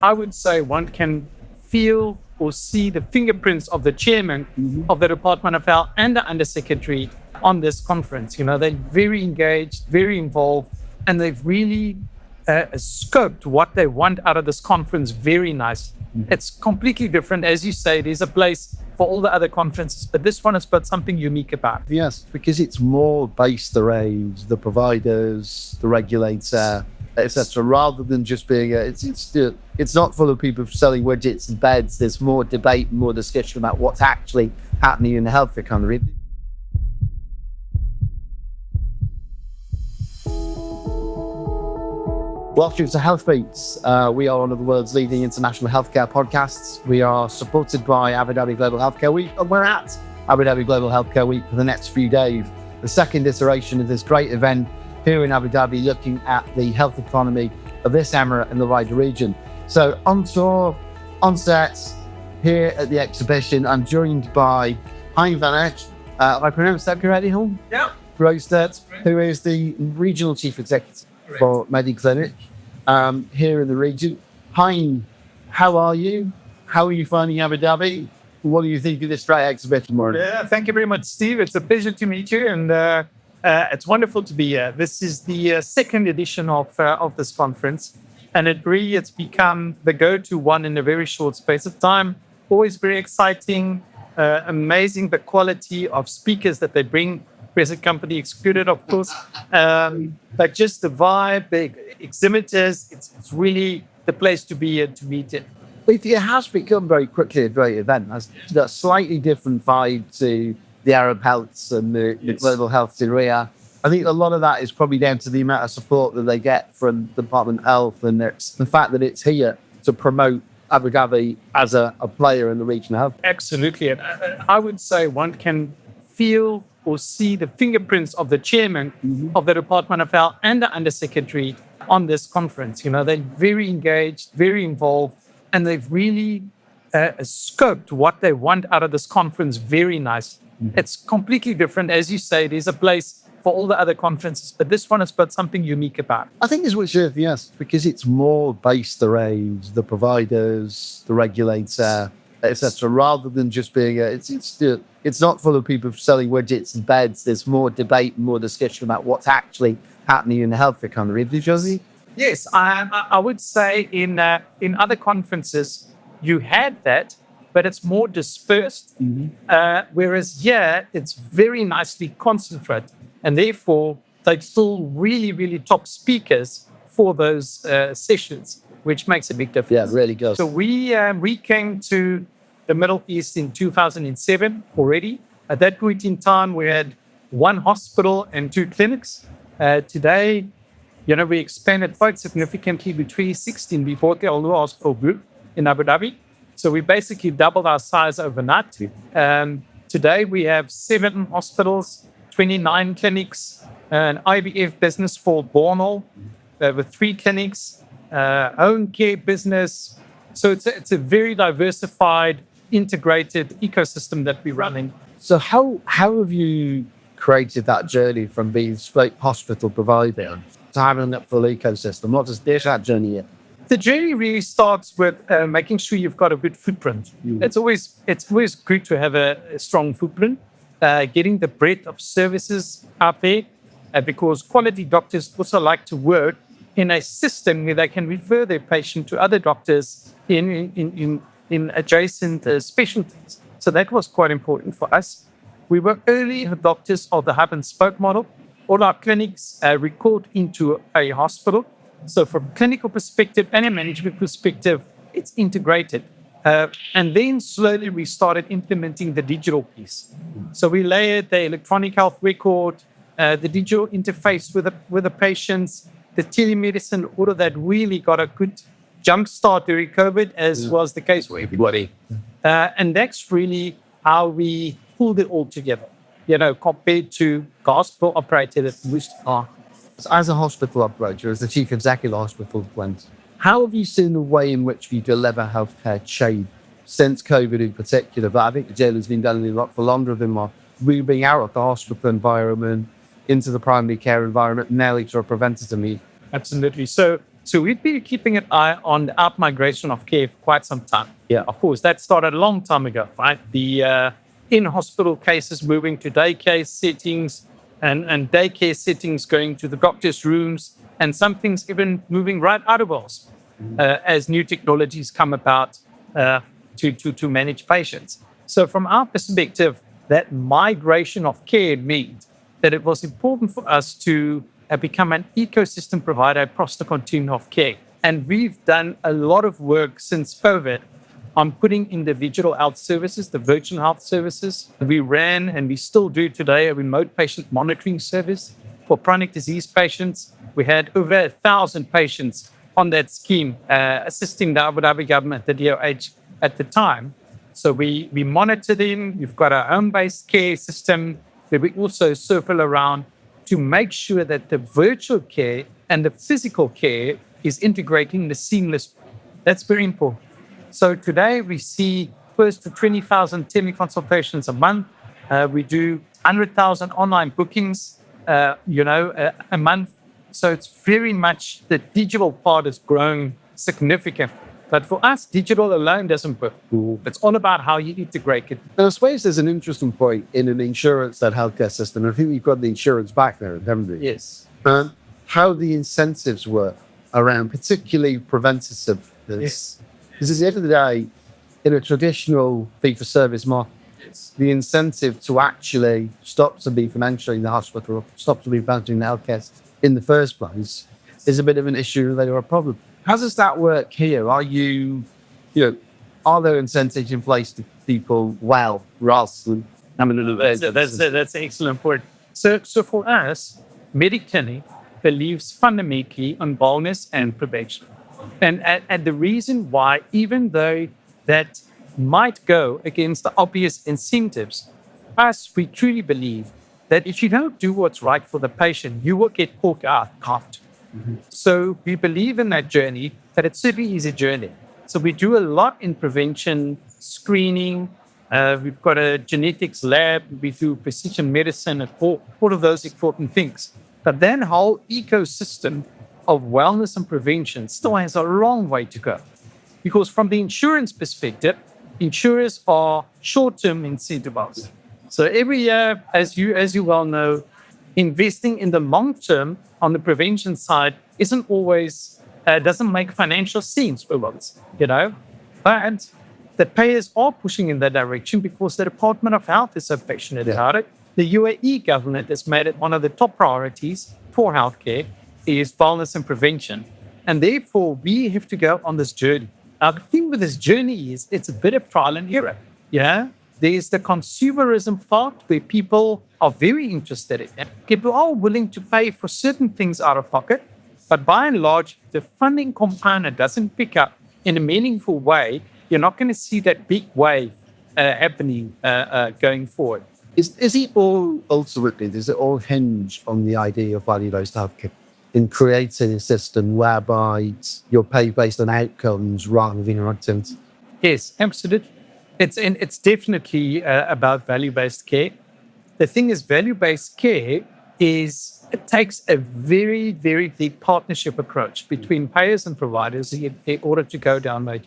I would say one can feel or see the fingerprints of the chairman of the Department of Health and the undersecretary on this conference. You know, they're very engaged, very involved, and they've really scoped what they want out of this conference very nicely. It's completely different. As you say, there's a place for all the other conferences, but this one has got something unique about it. Yes, because it's more based around the providers, the regulator, etc., rather than just being it's not full of people selling widgets and beds. There's more debate and more discussion about what's actually happening in the health economy. Welcome to Health Beats. We are one of the world's leading international healthcare podcasts. We are supported by Abu Dhabi Global Healthcare Week, and we're at Abu Dhabi Global Healthcare Week for the next few days. The second iteration of this great event here in Abu Dhabi, looking at the health economy of this emirate and the wider region. So on tour, on set, here at the exhibition, I'm joined by Hein van Eck. Have I pronounced that correctly, Hein? Yeah. Rosted, who is the Regional Chief Executive for Mediclinic here in the region. Hein, how are you? How are you finding Abu Dhabi? What do you think of this great exhibition, Morgan? Yeah, thank you very much, Steve. It's a pleasure to meet you, and it's wonderful to be here. This is the second edition of this conference, and it's become the go-to one in a very short space of time. Always very exciting, amazing the quality of speakers that they bring, present company excluded, of course. But just the vibe, the exhibitors, it's really the place to be to meet it. It has become very quickly a great event. It's got a slightly different vibe to the Arab Healths and the Global Health in Riyadh. I think a lot of that is probably down to the amount of support that they get from the Department of Health and the fact that it's here to promote Abu Dhabi as a player in the regional health. Absolutely. And I would say one can feel or see the fingerprints of the chairman of the Department of Health and the undersecretary on this conference. You know, they're very engaged, very involved, and they've really scoped what they want out of this conference very nicely. It's completely different. As you say, there's a place for all the other conferences, but this one has got something unique about it. I think it's what it yes, because it's more based around the providers, the regulator, etc., rather than just being it's not full of people selling widgets and beds. There's more debate and more discussion about what's actually happening in the health economy. Yes, I would say in other conferences you had that, but it's more dispersed. Whereas here it's very nicely concentrated, and therefore they're still really, really top speakers for those sessions, which makes a big difference. Yeah, it really does. So we came to the Middle East in 2007 already. At that point in time, we had one hospital and two clinics. Today, you know, we expanded quite significantly. In 2016, we bought the Al Hospital Group in Abu Dhabi. So we basically doubled our size overnight. Today, we have 7 hospitals, 29 clinics, an IVF business for Bornol with 3 clinics, home care business. So it's a very diversified, integrated ecosystem that we're running. So how have you created that journey from being straight hospital provider to having that full ecosystem? What is that journey yet? The journey really starts with making sure you've got a good footprint. It's always good to have a strong footprint, getting the breadth of services out there, because quality doctors also like to work in a system where they can refer their patient to other doctors in adjacent specialties. So that was quite important for us. We were early adopters of the hub and spoke model. All our clinics record into a hospital. So from a clinical perspective and a management perspective, it's integrated. And then slowly we started implementing the digital piece. So we layered the electronic health record, the digital interface with the patients, the telemedicine, all of that really got a good jump start during COVID, as was the case for everybody. And that's really how we pulled it all together, you know, compared to hospital operated at most. As a hospital operator, as the chief executive of hospital plans, how have you seen the way in which you deliver healthcare change since COVID in particular? But I think the jail has been done a lot for longer than what we've been out of the hospital environment into the primary care environment, now into a preventative need. Absolutely. So So we've been keeping an eye on the out-migration of care for quite some time. Yeah. Of course, that started a long time ago, right? The in-hospital cases moving to daycare settings and daycare settings going to the doctor's rooms, and some things even moving right out of us as new technologies come about to manage patients. So from our perspective, that migration of care means that it was important for us to become an ecosystem provider across the continuum of care. And we've done a lot of work since COVID on putting in the digital health services, the virtual health services. We ran, and we still do today, a remote patient monitoring service for chronic disease patients. We had over 1,000 patients on that scheme, assisting the Abu Dhabi government, the DOH at the time. So we monitor them. We've got our home-based care system where we also circle around to make sure that the virtual care and the physical care is integrating in a seamless way. That's very important. So today we see close to 20,000 teleconsultations a month. We do 100,000 online bookings, a month. So it's very much the digital part is growing significantly. But for us, digital alone doesn't work. It's all about how you integrate it. Now, I suppose there's an interesting point in an insurance-led healthcare system. I think we've got the insurance back there, haven't we? Yes. How the incentives work around particularly preventative. Yes. Because at the end of the day, in a traditional fee-for-service market, Yes. the incentive to actually stop somebody from entering the hospital or stop somebody from entering the healthcare in the first place is a bit of an issue or a problem. How does that work here? Are are there incentives in place to keep people well rather than having a little bit? That's an excellent point. So for us, Mediclinic believes fundamentally on wellness and prevention. And the reason why, even though that might go against the obvious incentives, us, we truly believe that if you don't do what's right for the patient, you will get caught out. Mm-hmm. So we believe in that journey, that it certainly is a journey. So we do a lot in prevention, screening. We've got a genetics lab. We do precision medicine and all of those important things. But that whole ecosystem of wellness and prevention still has a long way to go. Because from the insurance perspective, insurers are short-term incentivized. So every year, as you well know, investing in the long term on the prevention side isn't always doesn't make financial sense for us, But the payers are pushing in that direction because the Department of Health is so passionate about it. The UAE government has made it one of the top priorities for healthcare is wellness and prevention, and therefore we have to go on this journey. Now, the thing with this journey is it's a bit of trial and error. There's the consumerism part where people are very interested in it. People are willing to pay for certain things out of pocket, but by and large, the funding component doesn't pick up in a meaningful way. You're not going to see that big wave happening going forward. Is it all ultimately, does it all hinge on the idea of value-based healthcare in creating a system whereby you're paid based on outcomes rather than your activity? Yes, absolutely. It's definitely about value-based care. The thing is, value-based care it takes a very, very deep partnership approach between payers and providers in order to go down that.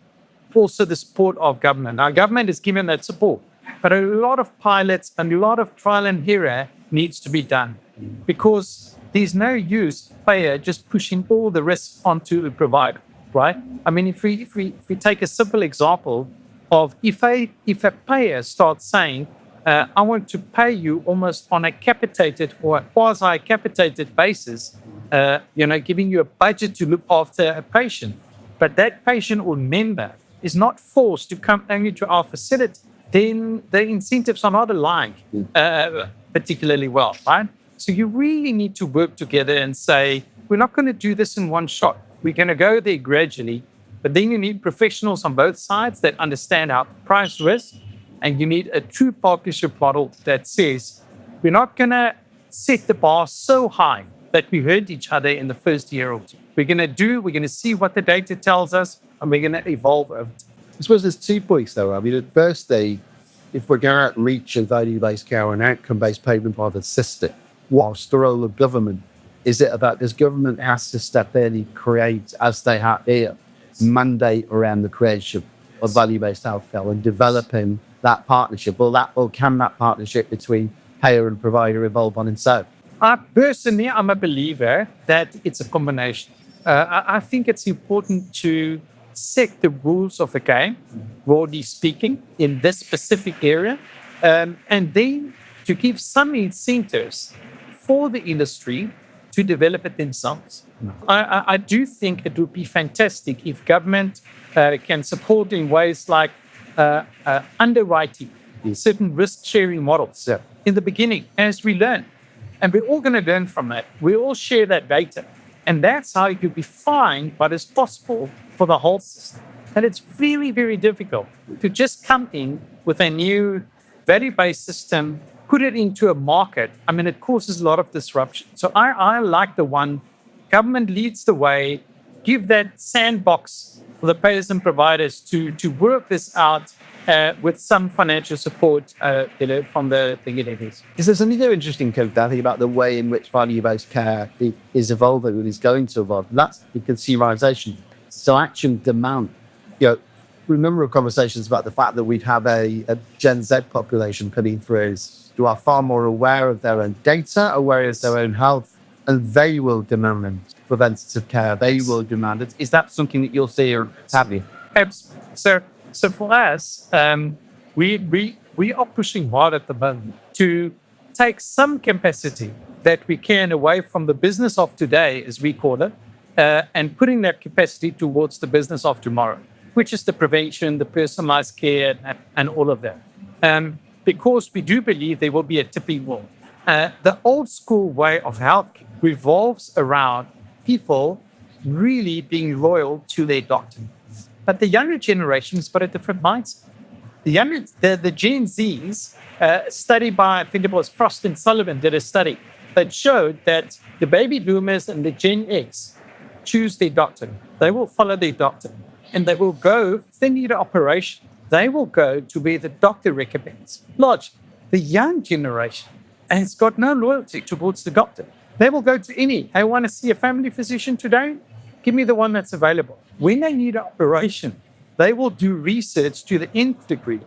Also, the support of government. Our government is given that support, but a lot of pilots and a lot of trial and error needs to be done because there's no use payer just pushing all the risks onto the provider, right? I mean, if we take a simple example of if a payer starts saying, I want to pay you almost on a capitated or a quasi-capitated basis, giving you a budget to look after a patient, but that patient or member is not forced to come only to our facility, then the incentives are not aligned particularly well, right? So you really need to work together and say, we're not going to do this in one shot. We're going to go there gradually, but then you need professionals on both sides that understand how to price risk, and you need a true partnership model that says, we're not going to set the bar so high that we hurt each other in the first year or two. We're going to see what the data tells us, and we're going to evolve over time. I suppose there's 2 points, though. I mean, at firstly, if we're going to reach a value-based care and outcome-based payment by the system, what's the role of government Is it about this government has to steadily create, as they have here, mandate around the creation of value-based healthcare and developing that partnership? Or can that partnership between payer and provider evolve on its own? Personally, I'm a believer that it's a combination. I think it's important to set the rules of the game, broadly speaking, in this specific area, and then to give some incentives for the industry to develop it themselves. I do think it would be fantastic if government can support in ways like underwriting certain risk-sharing models in the beginning as we learn. And we're all going to learn from that. We all share that data. And that's how it could be fine, but it's possible for the whole system. And it's very, very difficult to just come in with a new value-based system, put it into a market. I mean, it causes a lot of disruption. So I like the one, government leads the way, give that sandbox for the payers and providers to work this out with some financial support from the entities. Is there something there interesting, Coach, I think about the way in which value-based care is evolving and is going to evolve? That's the consumerization. So action demand. Remember conversations about the fact that we'd have a Gen Z population coming through who are far more aware of their own data, aware of their own health, and they will demand preventative care. They will demand it. Is that something that you'll see or have you? Absolutely. So for us, we are pushing hard at the moment to take some capacity that we can away from the business of today, as we call it, and putting that capacity towards the business of tomorrow, which is the prevention, the personalized care, and all of that. Because we do believe there will be a tipping point. The old school way of health revolves around people really being loyal to their doctor. But the younger generation has got a different mindset. The Gen Zs, study by, I think it was Frost and Sullivan did a study that showed that the baby boomers and the Gen X choose their doctor. They will follow their doctor. And they will go, if they need an operation, they will go to where the doctor recommends. Lodge, the young generation has got no loyalty towards the doctor. They will go to I want to see a family physician today. Give me the one that's available. When they need an operation, they will do research to the nth degree.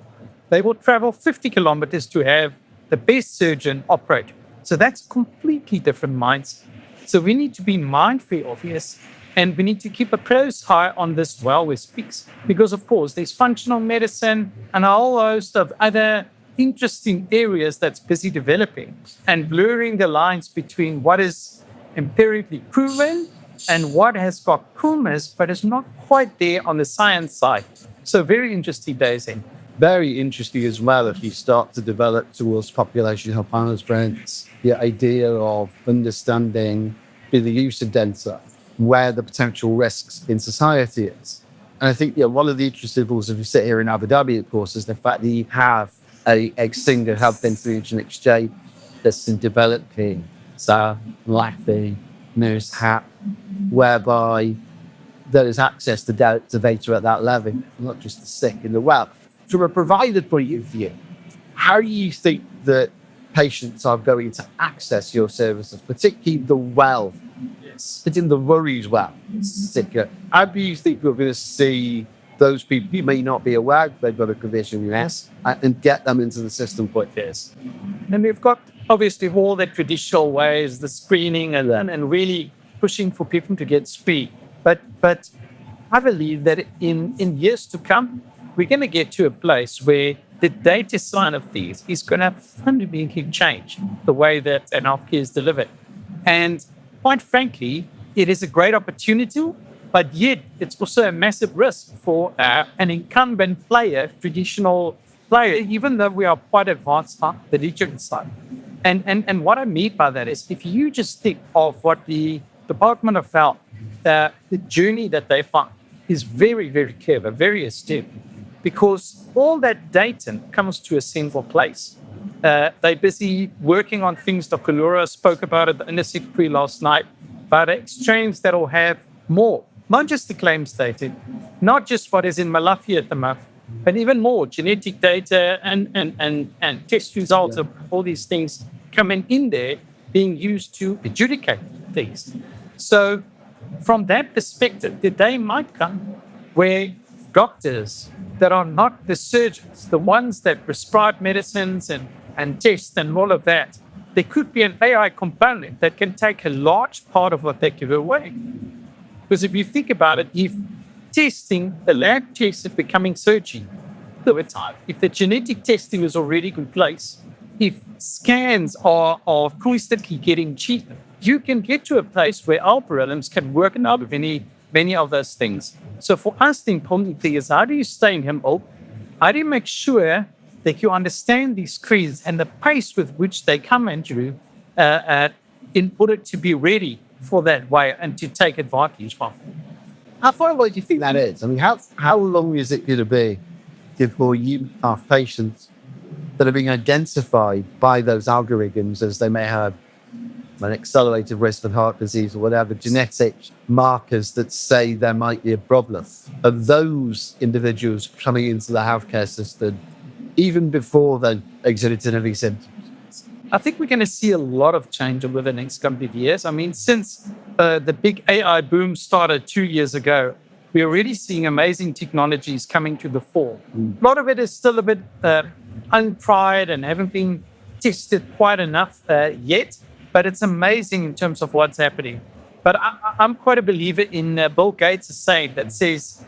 They will travel 50 kilometers to have the best surgeon operate. So that's a completely different mindset. So we need to be mindful of this, and we need to keep a close eye on this while we speak. Because, of course, there's functional medicine and a whole host of other interesting areas that's busy developing and blurring the lines between what is empirically proven and what has got promise, but is not quite there on the science side. So very interesting days in. Very interesting as well if you start to develop towards population health management, the idea of understanding the use of data, where the potential risks in society is. And I think one of the interesting rules if you sit here in Abu Dhabi, of course, is the fact that you have a single health information exchange that's in developing, so LAFI, Nurse Hat, whereby there is access to data at that level, not just the sick and the well. From a provider point of view, how do you think that patients are going to access your services, particularly the well, particularly the worried well, sicker? How do you think we're going to see those people who may not be aware they've got a condition, and get them into the system like this? And we've got obviously all the traditional ways, the screening and really pushing for people to get screened. But I believe that in years to come, we're going to get to a place where the data side of these is going to fundamentally change the way that an healthcare is delivered. And quite frankly, it is a great opportunity, but yet it's also a massive risk for an incumbent player, traditional player, even though we are quite advanced on the digital side. And what I mean by that is if you just think of what the Department of Health, the journey that they found is very, very clever, very astute, because all that data comes to a central place. They're busy working on things. Dr. Laura spoke about it in the secretary last night, about an exchange that will have more, not just the claims data, not just what is in Malafi at the moment, but even more genetic data and test results of all these things coming in there, being used to adjudicate things. So from that perspective, the day might come where doctors that are not the surgeons, the ones that prescribe medicines and test and all of that, there could be an AI component that can take a large part of what they give away. Because if you think about it, if testing, the lab tests are becoming surgery over time, if the genetic testing is already in place, if scans are constantly getting cheaper, you can get to a place where algorithms can work out of many of those things. So for us, the important thing is, how do you stay nimble? How do you make sure that you understand these creeds and the pace with which they come into you in order to be ready for that way and to take advantage of it? How far away do you think that is? I mean, how long is it going to be before you have patients that are being identified by those algorithms as they may have an accelerated risk of heart disease or whatever, genetic markers that say there might be a problem? Are those individuals coming into the healthcare system even before they exhibited any symptoms? I think we're going to see a lot of change over the next couple of years. I mean, since the big AI boom started 2 years ago, we're already seeing amazing technologies coming to the fore. A lot of it is still a bit untried and haven't been tested quite enough yet, but it's amazing in terms of what's happening. But I'm quite a believer in Bill Gates' saying that says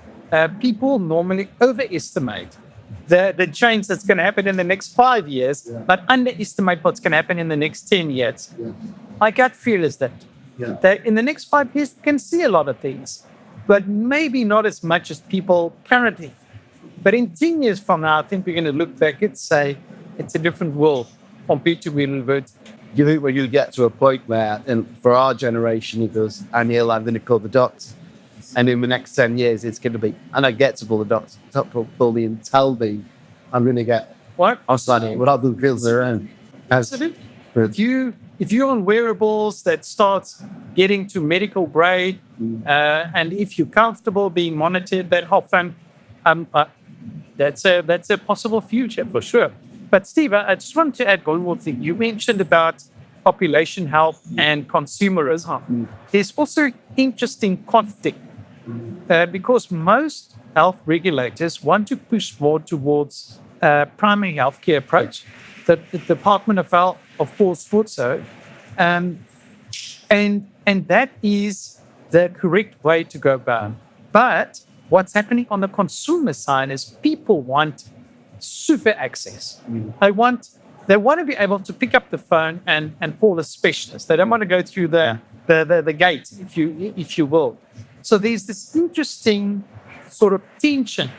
people normally overestimate the change that's going to happen in the next 5 years, but underestimate what's going to happen in the next 10 years. My gut feel is that in the next 5 years, we can see a lot of things, but maybe not as much as people currently. But in 10 years from now, I think we're going to look back and say it's a different world compared to where we were. Do you think when you get to a point where, and for our generation, it goes, I'm going to call the dots, and in the next 10 years, it's going to be, and I get to pull the dots, pull me and tell me I'm going to get what? outside without the drills around. If you're on wearables that starts getting to medical grade, and if you're comfortable being monitored that often, that's a possible future for sure. But Steve, I just want to add one more thing. You mentioned about population health and consumerism. There's also interesting conflict because most health regulators want to push more towards primary healthcare approach. The Department of Health, of course, thought so, and that is the correct way to go about. But what's happening on the consumer side is people want super access. They want to be able to pick up the phone and call a specialist. They don't want to go through the gate, if you will. So there's this interesting sort of tension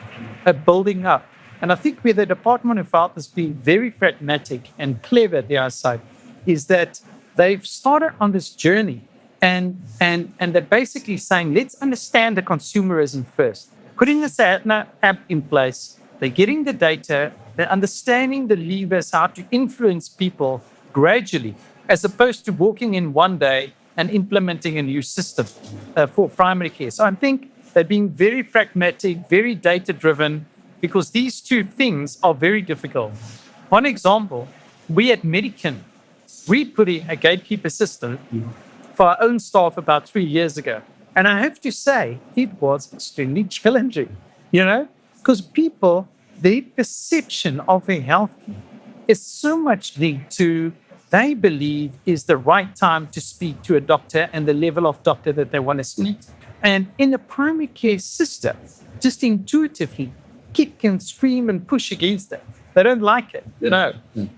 building up. And I think where the Department of Health has been very pragmatic and clever at the outside is that they've started on this journey and they're basically saying, let's understand the consumerism first. Putting this app in place, they're getting the data, they're understanding the levers, how to influence people gradually, as opposed to walking in one day and implementing a new system for primary care. So I think they're being very pragmatic, very data-driven, because these two things are very difficult. One example, we at Mediclinic, we put in a gatekeeper system for our own staff about 3 years ago. And I have to say, it was extremely challenging, because people, their perception of their healthcare is so much linked to they believe is the right time to speak to a doctor and the level of doctor that they want to speak to. And in the primary care system, just intuitively, kick and scream and push against it. They don't like it,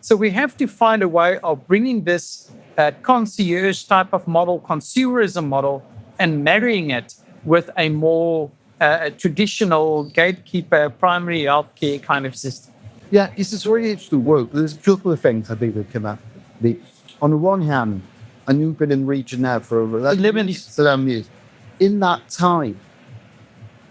So we have to find a way of bringing this concierge type of model, consumerism model, and marrying it with a more traditional gatekeeper, primary healthcare kind of system. Yeah, it's just really interesting work. There's a couple of things I think that come up. On the one hand, and you've been in the region now for over 11 years. In that time,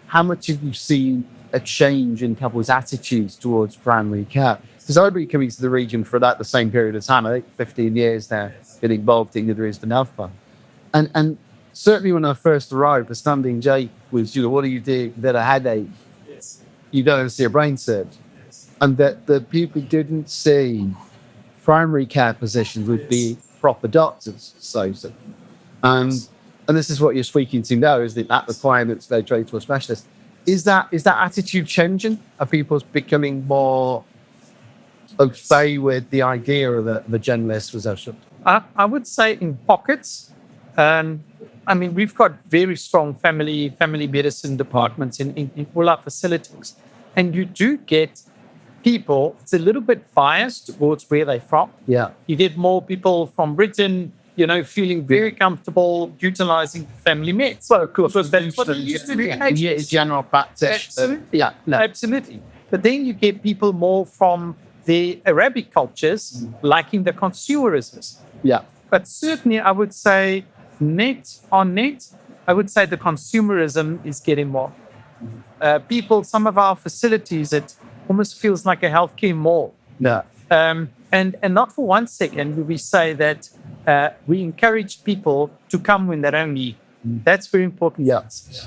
how much have you seen a change in people's attitudes towards primary care? Because I've been coming to the region for about the same period of time, I think 15 years now, getting involved in the Dresden Health Plan. And certainly when I first arrived, the standing J was, what do you do? You've got a headache. Yes. You don't see a brain surgeon. Yes. And that the people didn't see primary care physicians would be proper doctors. So And this is what you're speaking to now, is that requirements they trade to a specialist. Is that attitude changing? Are people becoming more okay with the idea of the generalist physician? I would say in pockets. I mean, we've got very strong family medicine departments in all our facilities. And you do get people, it's a little bit biased towards where they're from. Yeah. You get more people from Britain, feeling very comfortable utilizing family meds. Well, of course, because that's what they used to do. It's general practice. Absolutely. Yeah, no. Absolutely. But then you get people more from the Arabic cultures liking the consumerism. Yeah. But certainly I would say I would say the consumerism is getting more. Some of our facilities, it almost feels like a healthcare mall. Yeah. And not for 1 second do we say that we encourage people to come when they don't need. That's very important. Yeah.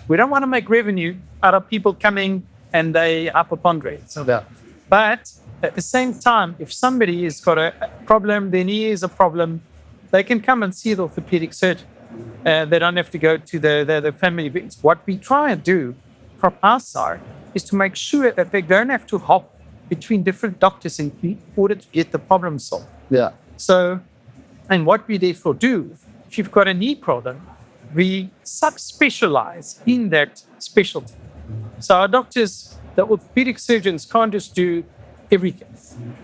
We don't want to make revenue out of people coming and they hypochondriac. Yeah. But at the same time, if somebody has got a problem, their knee is a problem, they can come and see the orthopedic surgeon. They don't have to go to the family visits. What we try and do from our side is to make sure that they don't have to hop between different doctors in order to get the problem solved. Yeah. So, and what we therefore do, if you've got a knee problem, we subspecialize in that specialty. So our doctors, the orthopedic surgeons, can't just do everything.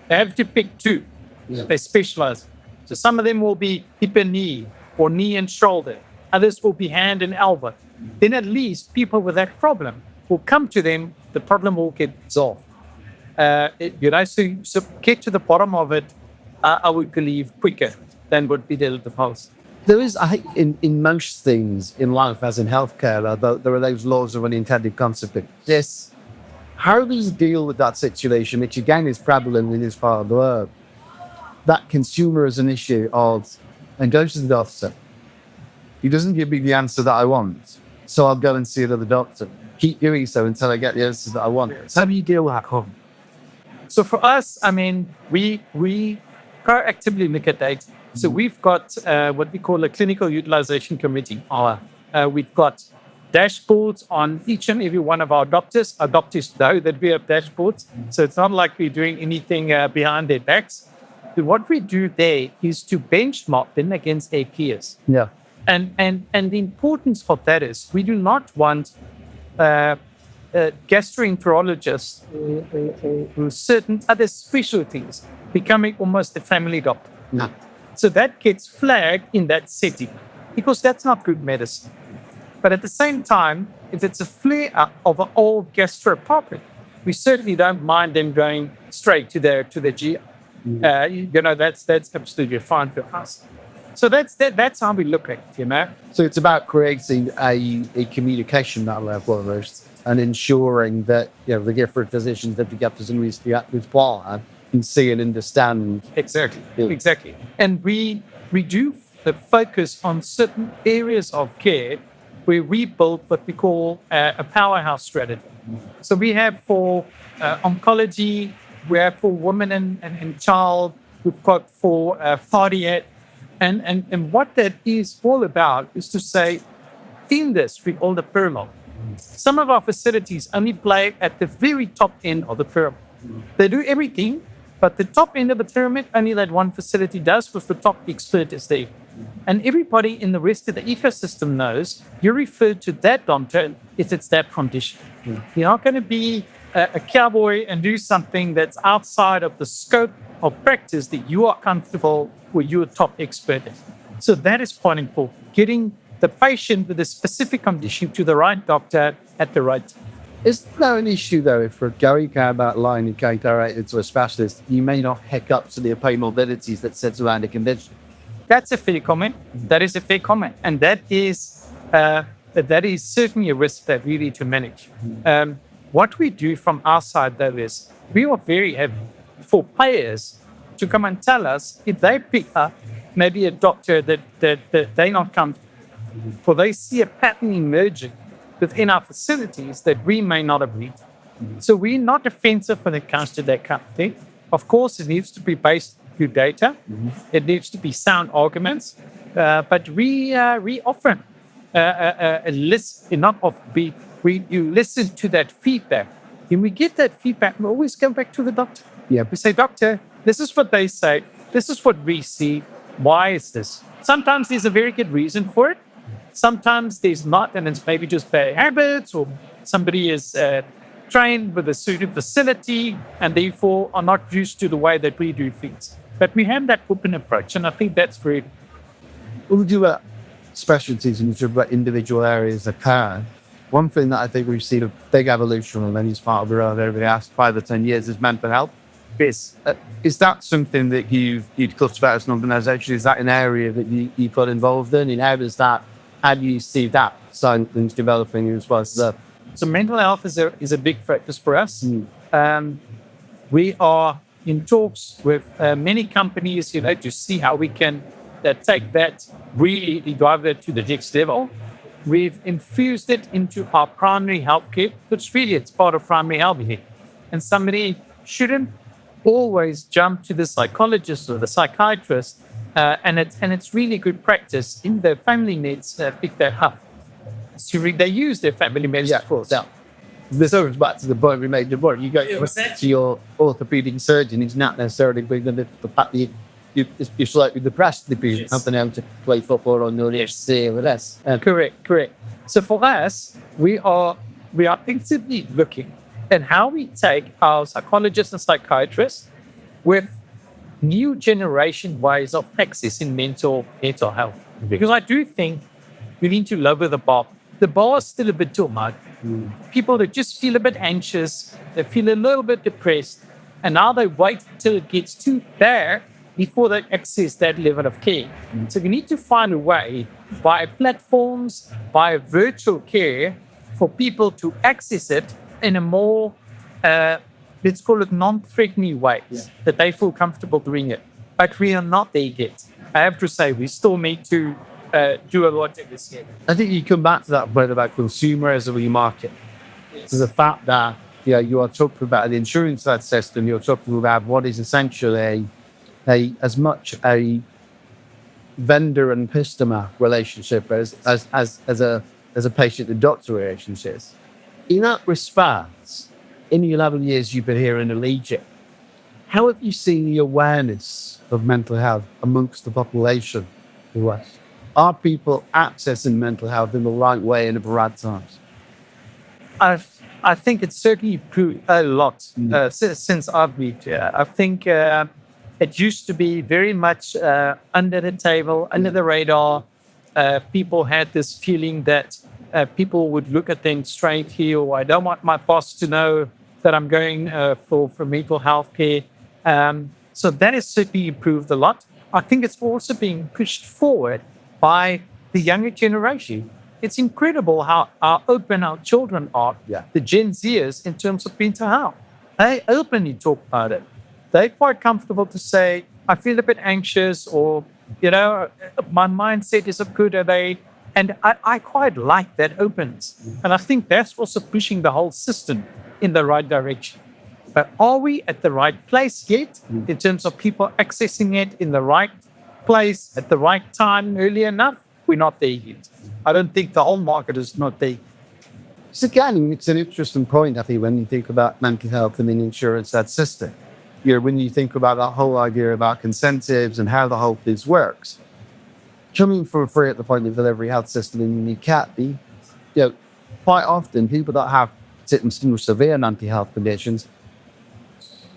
They have to pick two. Yeah. They specialize. So some of them will be hip and knee or knee and shoulder. Others will be hand and elbow. Then at least people with that problem will come to them. The problem will get solved. So get to the bottom of it, I would believe, quicker than would be the past. There is, I think, in most things in life, as in healthcare, there are those laws of unintended consequences. Yes. How do you deal with that situation, which again is prevalent in this part of the world? That consumer is an issue of, and goes to the doctor. He doesn't give me the answer that I want, so I'll go and see another doctor. Keep doing so until I get the answer that I want. So how do you deal with that? So for us, I mean, we proactively look at data. So we've got what we call a clinical utilization committee. We've got dashboards on each and every one of our doctors. Our doctors know that we have dashboards. So it's not like we're doing anything behind their backs. But what we do there is to benchmark them against their peers. Yeah. And the importance for that is we do not want gastroenterologists who certain other specialties becoming almost a family doctor. No. So that gets flagged in that setting because that's not good medicine. But at the same time, if it's a flare-up of an old gastro problem, we certainly don't mind them going straight to the GI. That's absolutely fine for us. So that's how we look at it, So it's about creating a communication network almost and ensuring that the different physicians that the physicians require can see and understand. Exactly. And we do focus on certain areas of care where we build what we call a powerhouse strategy. So we have for oncology, we have for women and child, we've got for cardiac. And what that is all about is to say, in this, we call the pyramid. Some of our facilities only play at the very top end of the pyramid. They do everything, but the top end of the pyramid, only that one facility does because the top expert is there. And everybody in the rest of the ecosystem knows you refer to that doctor if it's that condition. You're not going to be a cowboy and do something that's outside of the scope of practice that you are comfortable with, you're a top expert in. So that is quite important, getting the patient with a specific condition to the right doctor at the right time. Is there an issue, though, if we're going about line and going directed to a specialist, you may not hook up to the comorbidities that sit around a condition? That's a fair comment. That is a fair comment. And that is certainly a risk that we need to manage. What we do from our side, though, is we are very happy for payers to come and tell us if they pick up maybe a doctor that they're not comfortable, for they see a pattern emerging within our facilities that we may not have read. So we're not defensive when it comes to that kind of thing. Of course, it needs to be based on good data. It needs to be sound arguments. But we often listen, not often, you listen to that feedback. When we get that feedback, we always go back to the doctor. Yeah. We say, doctor, this is what they say. This is what we see. Why is this? Sometimes there's a very good reason for it. Sometimes there's not, and it's maybe just bad habits, or somebody is trained with a certain facility and therefore are not used to the way that we do things. But we have that open approach, and I think that's very... When we do about specialties and we talk about individual areas of care, one thing that I think we've seen a big evolution on any part of the road over the last 5 or 10 years is mental health. Yes. Is that something that you'd cultivate as an organisation? Is that an area that you got involved in? And how do you see that side of things developing as well? So mental health is a big focus for us. We are in talks with many companies, to see how we can take that, really drive that to the next level. We've infused it into our primary healthcare, which really it's part of primary healthcare. And somebody shouldn't always jump to the psychologist or the psychiatrist, and it's really good practice in the family needs pick that up. So they use their family medicine force. Yeah. This goes back to the point we made before. You go to your orthopedic surgeon, he's not necessarily bringing the fact that you're slightly depressed because you haven't been able to play football or no HC or this. Correct. So for us, we are actively looking at how we take our psychologists and psychiatrists with new generation ways of accessing mental health. Because I do think we need to lower the bar. The bar is still a bit too much. People that just feel a bit anxious, they feel a little bit depressed, and now they wait till it gets too bad before they access that level of care. So we need to find a way via platforms, via virtual care, for people to access it in a more, let's call it non-threatening way, that they feel comfortable doing it. But we are not there yet. I have to say, we still need to do a lot of this yet. I think you come back to that point about consumerism of your market. Yes. So the fact that you are talking about the insurance-led system, you're talking about what is essentially as much a vendor and customer relationship as a patient and doctor relationship. In that respect, in the 11 years you've been here in Allegiant, how have you seen the awareness of mental health amongst the population in the West? Are people accessing mental health in the right way and at the right times? I think it's certainly improved a lot since I've moved here. I think it used to be very much under the table, under the radar. People had this feeling that people would look at them straight here, or I don't want my boss to know that I'm going for mental health care. So that has certainly improved a lot. I think it's also being pushed forward by the younger generation. It's incredible how open our children are, the Gen Zers, in terms of mental health. They openly talk about it. They're quite comfortable to say, I feel a bit anxious, or, my mindset isn't good. And I quite like that openness. And I think that's also pushing the whole system in the right direction. But are we at the right place yet in terms of people accessing it in the right place at the right time early enough? We're not there yet. I don't think the whole market is not there. So again, it's an interesting point, I think, when you think about mental health and the insurance-led system. When you think about that whole idea about incentives and how the whole piece works, coming from free at the point of delivery health system in the UK, quite often people that have severe mental health conditions,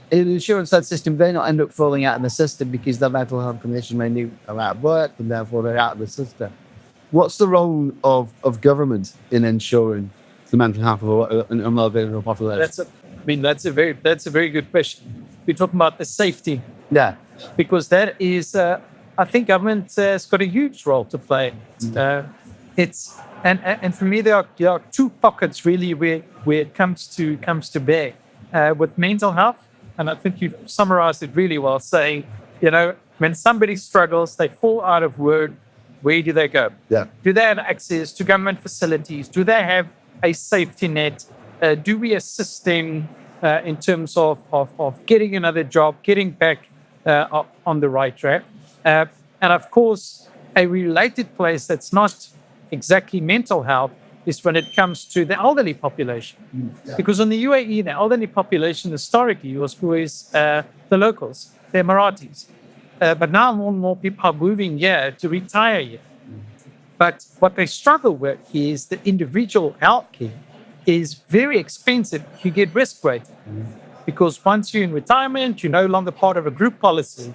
in the insurance-led system, they not end up falling out of the system because their mental health condition may be out of work and therefore they're out of the system. What's the role of government in ensuring the mental health of a more vulnerable population? That's a very good question. We're talking about the safety. Yeah. Because that is, I think government has got a huge role to play. And for me, there are two pockets really where it comes to bear with mental health. And I think you've summarized it really well, saying, when somebody struggles, they fall out of work, where do they go? Yeah. Do they have access to government facilities? Do they have a safety net? Do we assist them in terms of getting another job, getting back on the right track? And of course, A related place that's not exactly mental health is when it comes to the elderly population. Because in the UAE, the elderly population historically was always the locals, the Emiratis. But now more and more people are moving here to retire here. But what they struggle with is the individual healthcare is very expensive if you get risk rated. Because once you're in retirement, you're no longer part of a group policy.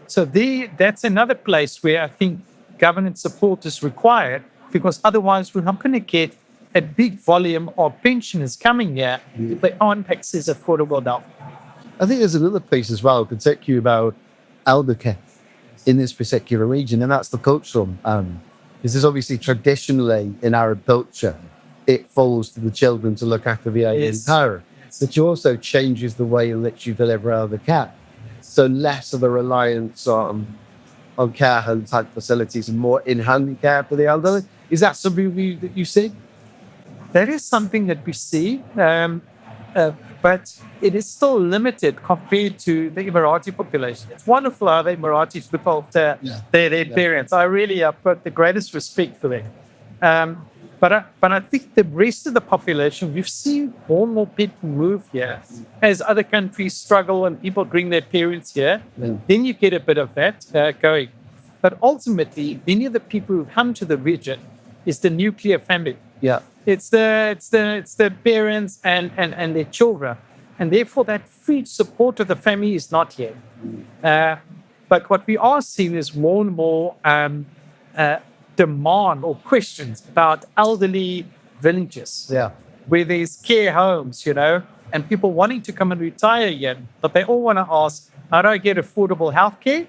So that's another place where I think government support is required, because otherwise we're not going to get a big volume of pensioners coming here if they aren't access affordable health. I think there's another piece as well, particularly about elder care in this particular region, and that's the cultural. This is obviously traditionally in Arab culture, it falls to the children to look after the aging parent. But it also changes the way in which you deliver elder care. So less of a reliance on care home type facilities and more in-hand care for the elderly. Is that something that you see? That is something that we see, but it is still limited compared to the Emirati population. It's wonderful how the Emiratis look after their parents. I really have got the greatest respect for them. But I think the rest of the population, we've seen more and more people move here as other countries struggle and people bring their parents here. Then you get a bit of that going. But ultimately, many of the people who come to the region is the nuclear family. It's the parents and their children. And therefore, that free support of the family is not here. But what we are seeing is more and more demand or questions about elderly villages, where there's care homes, and people wanting to come and retire here. But they all want to ask, how do I get affordable healthcare?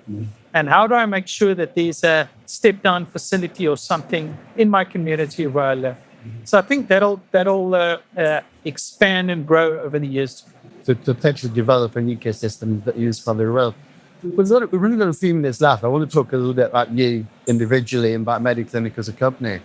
And how do I make sure that there's a step-down facility or something in my community where I live? So I think that'll expand and grow over the years. To potentially develop an ecosystem that is probably real. We're really going to see this last. I want to talk a little bit about you individually and about Mediclinic as a company.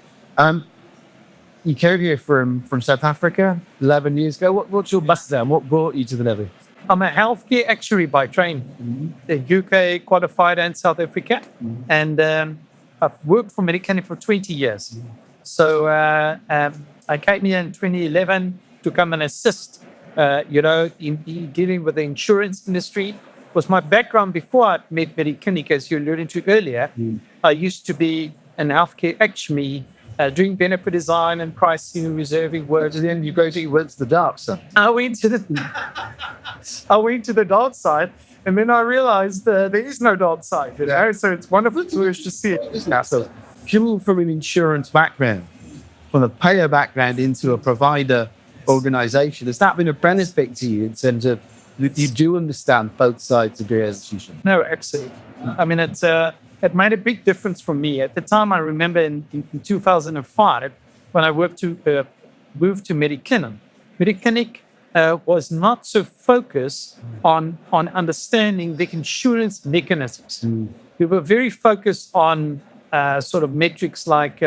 You came here from South Africa 11 years ago. What's your background? What brought you to the Netherlands? I'm a healthcare actuary by training, the UK qualified and South Africa. And I've worked for Mediclinic for 20 years. So I came here in 2011 to come and assist, in dealing with the insurance industry. Was my background before I met Mediclinic, as you alluded to earlier. I used to be an healthcare actuary, doing benefit design and pricing and reserving work. And then you went to the dark side. I went to the dark side, and then I realized there is no dark side. So it's wonderful to see it. So, people from an insurance background, from a payer background into a provider organization, has that been a benefit to you in terms of you do understand both sides of the institution? No, absolutely. I mean, it made a big difference for me. At the time, I remember in 2005, when I moved to Mediclinic. Mediclinic was not so focused on understanding the insurance mechanisms. We were very focused on sort of metrics like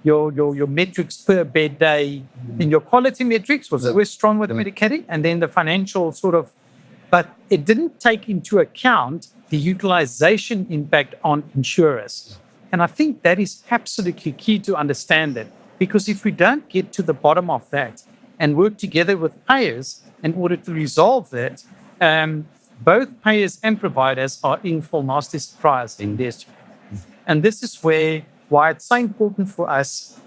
your metrics per bed day, and your quality metrics was always strong with Mediclinic, and then the financial but it didn't take into account the utilization impact on insurers. And I think that is absolutely key to understand it, because if we don't get to the bottom of that and work together with payers in order to resolve that, both payers and providers are in for nasty surprise in this. And this is why it's so important for us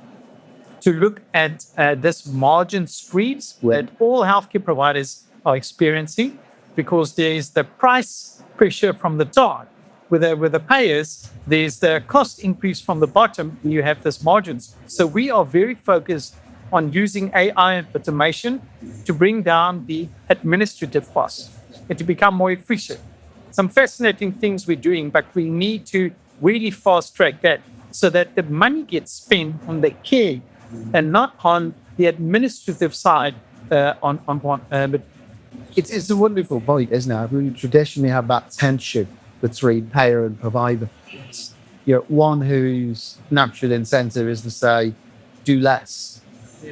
to look at this margin squeeze that all healthcare providers are experiencing, because there is the price pressure from the top. With the payers, there's the cost increase from the bottom, and you have this margins. So we are very focused on using AI and automation to bring down the administrative costs and to become more efficient. Some fascinating things we're doing, but we need to really fast track that so that the money gets spent on the care and not on the administrative side on one. But it's a wonderful point, isn't it? We traditionally have that tension between payer and provider. One whose natural incentive is to say, do less.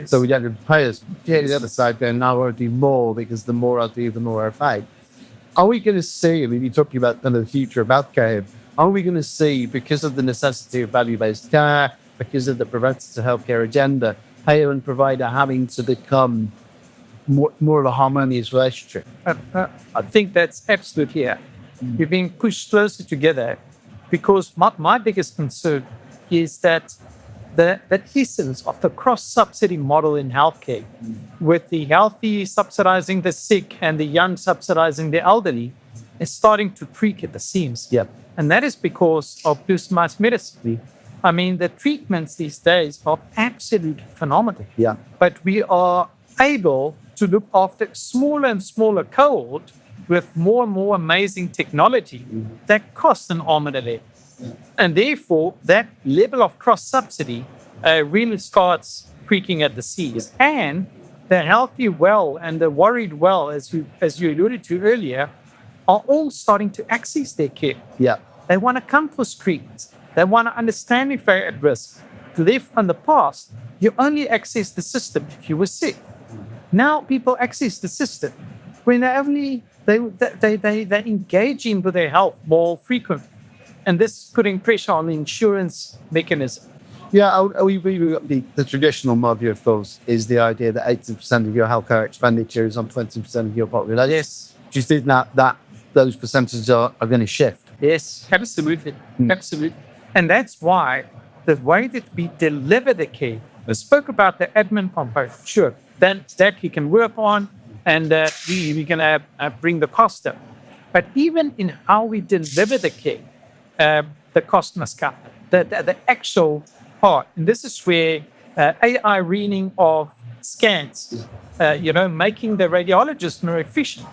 So we don't have payers. The other side going, now I'll do more, because the more I do, the more I pay. Are we going to see, you're talking about the future of healthcare, Are we going to see, because of the necessity of value-based care, because of the preventative healthcare agenda, payer and provider having to become more of a harmonious relationship? I think that's absolutely here. We're being pushed closer together because my biggest concern is that the essence of the cross-subsidy model in healthcare, with the healthy subsidizing the sick and the young subsidizing the elderly, is starting to creak at the seams. Yep. And that is because of personalized medicine. I mean, the treatments these days are absolutely phenomenal. Yeah. But we are able to look after smaller and smaller cohort with more and more amazing technology that costs an arm and a leg. And therefore, that level of cross-subsidy really starts creaking at the seams. And the healthy well and the worried well, as you alluded to earlier, are all starting to access their care. Yeah. They want to come for screenings. They want to understand if they're at risk. Live in the past, you only access the system if you were sick. Now people access the system when they engage in with their health more frequently. And this is putting pressure on the insurance mechanism. Yeah, the traditional model, of course, is the idea that 80% of your healthcare expenditure is on 20% of your population. Yes. Do you think that those percentages are going to shift? Yes, absolutely. Absolutely. And that's why the way that we deliver the care, I spoke about the admin component. Sure, then that you can work on, and we're going to bring the cost down. But even in how we deliver the care, the cost must come. The actual part, and this is where AI reading of scans, making the radiologist more efficient,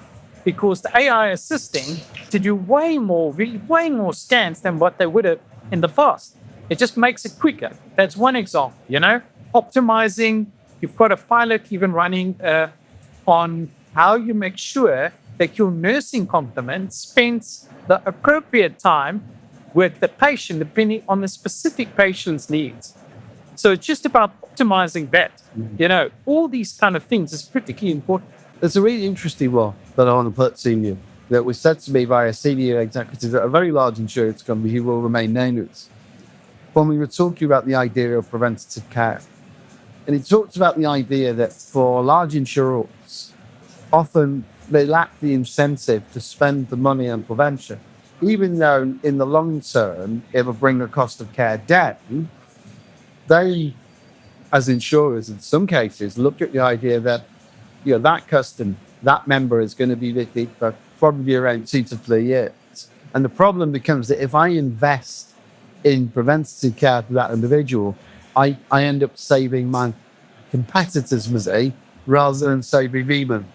because the AI assisting to do way more scans than what they would have in the past. It just makes it quicker. That's one example, optimizing. You've got a pilot even running on how you make sure that your nursing complement spends the appropriate time with the patient, depending on the specific patient's needs. So it's just about optimizing that. All these kind of things is critically important. There's a really interesting one that I want to put to you that was said to me by a senior executive at a very large insurance company who will remain nameless, when we were talking about the idea of preventative care. And he talked about the idea that for large insurers, often they lack the incentive to spend the money on prevention, even though in the long term, it will bring the cost of care down. They, as insurers, in some cases, look at the idea that that customer, that member is going to be with me for probably around 2 to 3 years. And the problem becomes that if I invest in preventative care for that individual, I end up saving my competitors' money rather than saving me money.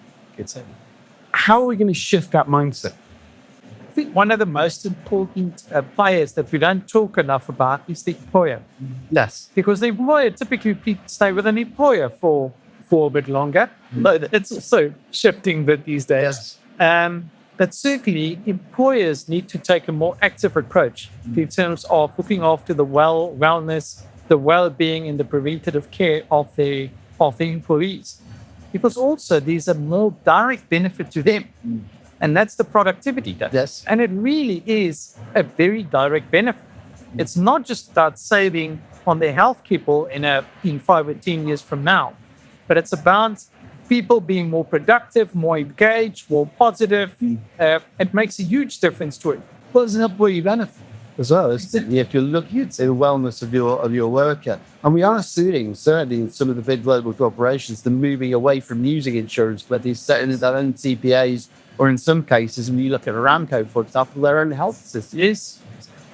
How are we going to shift that mindset? I think one of the most important players that we don't talk enough about is the employer. Yes. Because the employer typically stay with an employer for a bit longer. But it's also shifting bit these days. Yes. But certainly, employers need to take a more active approach in terms of looking after the wellness, the well-being, and the preventative care of the employees. Because also, there's a more direct benefit to them. And that's the productivity. Yes. And it really is a very direct benefit. It's not just about saving on their health people in 5 or 10 years from now, but it's about people being more productive, more engaged, more positive. It makes a huge difference to it. Well, it's an employee benefit as well. If you're looking at the wellness of your worker, and we are seeing, certainly in some of the big global corporations, they're moving away from using insurance, but they're setting their own TPAs, or in some cases, when you look at Aramco, for example, their own health system. Yes.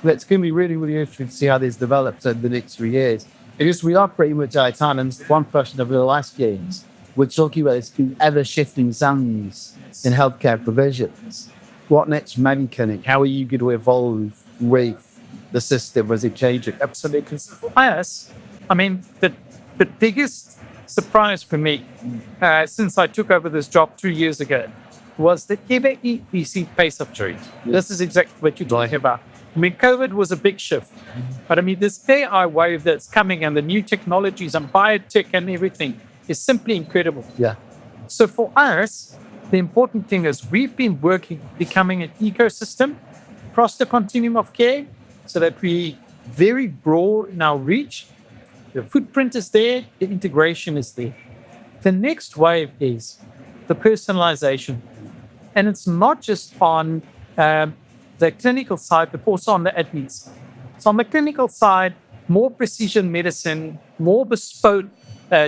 It's going to be really, really interesting to see how this develops over the next 3 years. Because we are pretty much out of time, and one question over the last year is, we're talking about this ever-shifting sands in healthcare provisions. What next, Mediclinic? How are you going to evolve with the system as it changes? Absolutely. For us, I mean, the biggest surprise for me since I took over this job 2 years ago was the ever-increasing pace of change. This is exactly what you're talking about. I mean, COVID was a big shift. But I mean, this AI wave that's coming and the new technologies and biotech and everything is simply incredible. Yeah. So for us, the important thing is we've been working, becoming an ecosystem across the continuum of care so that we very broad in our reach. The footprint is there, the integration is there. The next wave is the personalization. And it's not just on the clinical side, but also on the athletes. So on the clinical side, more precision medicine, more bespoke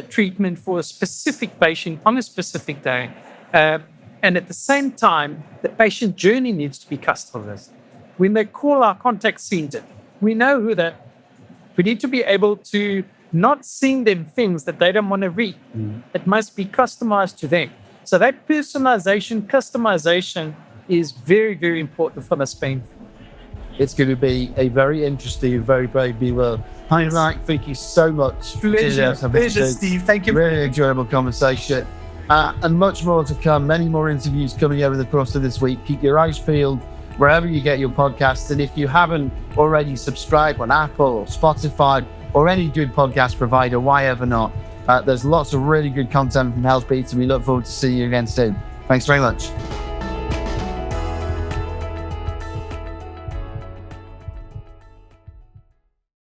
treatment for a specific patient on a specific day. And at the same time, the patient journey needs to be customized. When they call our contact center, we know who they are. We need to be able to not send them things that they don't want to read. It must be customized to them. So that personalization, customization is very, very important for the Spain. It's going to be a very interesting, very brave new world. Hein van Eck, thank you so much. Pleasure, Steve. Thank you. Really enjoyable conversation. And much more to come. Many more interviews coming over the course of this week. Keep your eyes peeled wherever you get your podcasts. And if you haven't already subscribed on Apple or Spotify or any good podcast provider, why ever not? There's lots of really good content from Healthbeats, and we look forward to seeing you again soon. Thanks very much.